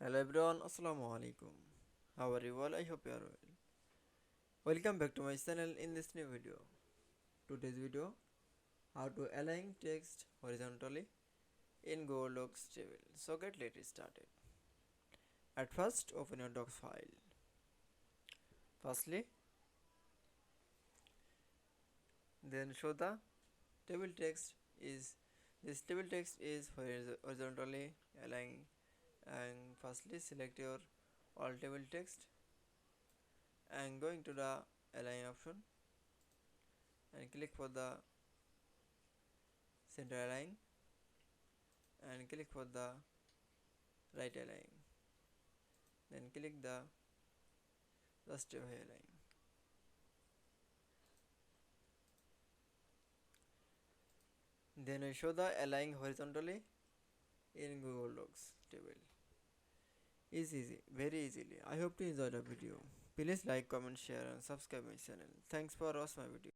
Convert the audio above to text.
Hello everyone, Assalamu Walaikum. How are you all? I hope you are well. Welcome back to my channel in this new video. Today's video, how to align text horizontally in Google Docs table. So let's started. At first, open your docs file. Firstly, then show the table text is this table text is horizontally aligned, and firstly select your all table text and going to the align option and click for the center align and click for the right align, then click the last align. Then I show the align horizontally in Google Docs table. Is easy, very easily. I hope you enjoyed the video. Please like, comment, share and subscribe my channel. Thanks for watching my video.